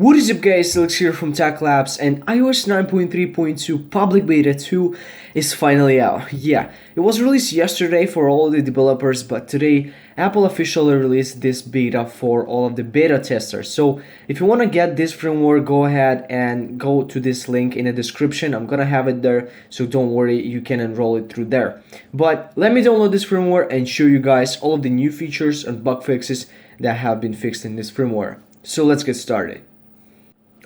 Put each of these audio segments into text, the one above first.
What is up guys, Alex here from Tech Labs, and iOS 9.3.2 Public Beta 2 is finally out. Yeah, it was released yesterday for all the developers, but today Apple officially released this beta for all of the beta testers. So if you want to get this firmware, go ahead and go to this link in the description. I'm gonna have it there, so don't worry, you can enroll it through there. But let me download this firmware and show you guys all of the new features and bug fixes that have been fixed in this firmware. So let's get started.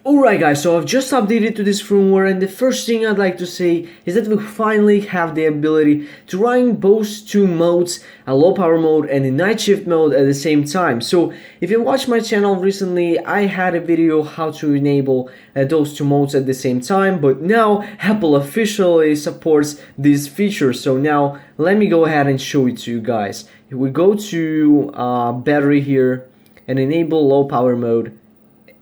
Alright guys, so I've just updated to this firmware, and the first thing I'd like to say is that we finally have the ability to run both two modes, a low power mode and a night shift mode at the same time. So if you watched my channel recently, I had a video how to enable those two modes at the same time, but now Apple officially supports this feature. So now let me go ahead and show it to you guys. If we go to battery here and enable low power mode,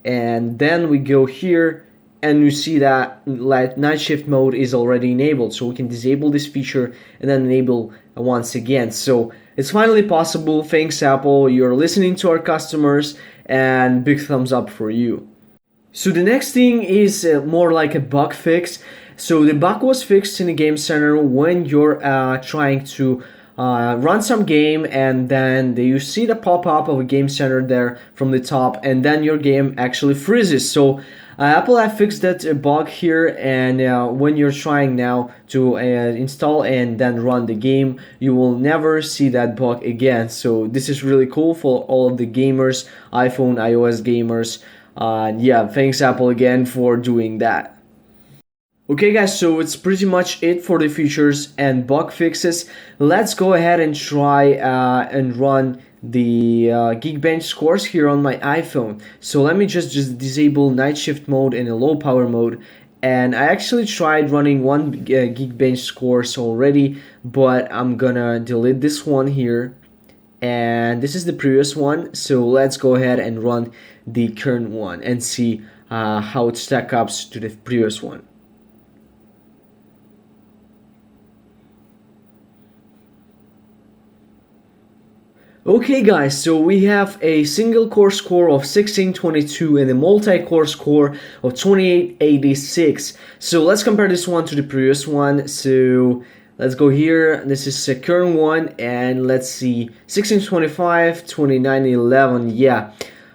and then we go here and you see that night shift mode is already enabled, so we can disable this feature and then enable once again. So it's finally possible. Thanks Apple, you're listening to our customers, and big thumbs up for you. So the next thing is more like a bug fix. So the bug was fixed in the Game Center when you're trying to run some game, and then you see the pop-up of a Game Center there from the top, and then your game actually freezes. So Apple have fixed that bug here, and when you're trying now to install and then run the game, you will never see that bug again. So this is really cool for all of the gamers, iPhone, iOS gamers. Yeah, thanks Apple again for doing that. Okay guys, so it's pretty much it for the features and bug fixes. Let's go ahead and try and run the Geekbench scores here on my iPhone. So let me just disable night shift mode and a low power mode. And I actually tried running one Geekbench scores already, but I'm gonna delete this one here. And this is the previous one, so let's go ahead and run the current one and see how it stacks up to the previous one. Okay guys, so we have a single core score of 1622 and a multi-core score of 2886. So let's compare this one to the previous one. So let's go here. This is the current one, and let's see, 1625, 2911. Yeah,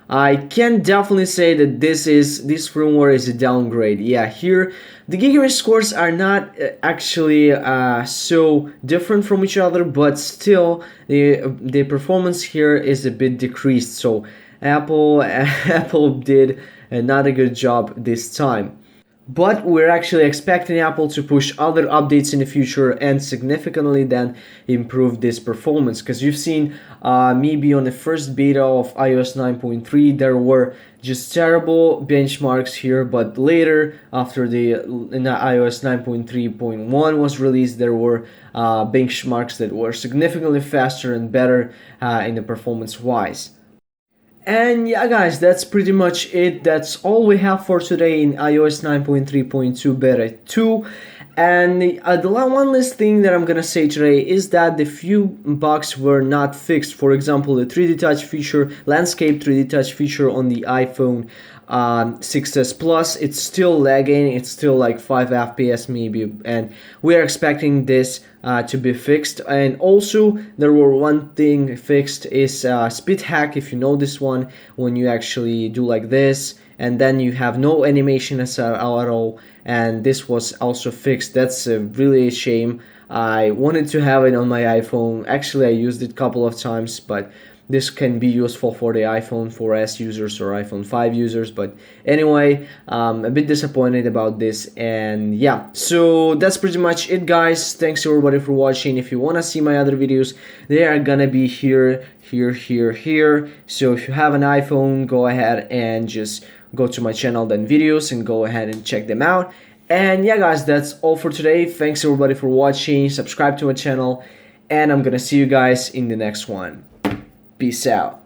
I can definitely say that this firmware is a downgrade. Yeah, here the Geekbench scores are not actually so different from each other, but still the performance here is a bit decreased. So Apple did not a good job this time. But we're actually expecting Apple to push other updates in the future and significantly then improve this performance, because you've seen maybe on the first beta of iOS 9.3 there were just terrible benchmarks here, but later after the iOS 9.3.1 was released, there were benchmarks that were significantly faster and better in the performance wise. And yeah guys, that's pretty much it. That's all we have for today in iOS 9.3.2 Beta 2. And the one last thing that I'm gonna say today is that the few bugs were not fixed. For example, the 3D touch feature, landscape 3D touch feature on the iPhone 6s Plus, it's still lagging. It's still like 5 FPS maybe, and we're expecting this to be fixed. And also there were one thing fixed is speed hack, if you know this one, when you actually do like this and then you have no animation at all, and this was also fixed. That's really a shame. I wanted to have it on my iPhone. Actually I used it a couple of times, but this can be useful for the iPhone 4S users or iPhone 5 users. But anyway, a bit disappointed about this. And yeah, so that's pretty much it guys. Thanks everybody for watching. If you want to see my other videos, they are gonna be here. So if you have an iPhone, go ahead and just go to my channel, then videos, and go ahead and check them out. And yeah guys, that's all for today. Thanks everybody for watching. Subscribe to my channel, and I'm gonna see you guys in the next one. Peace out.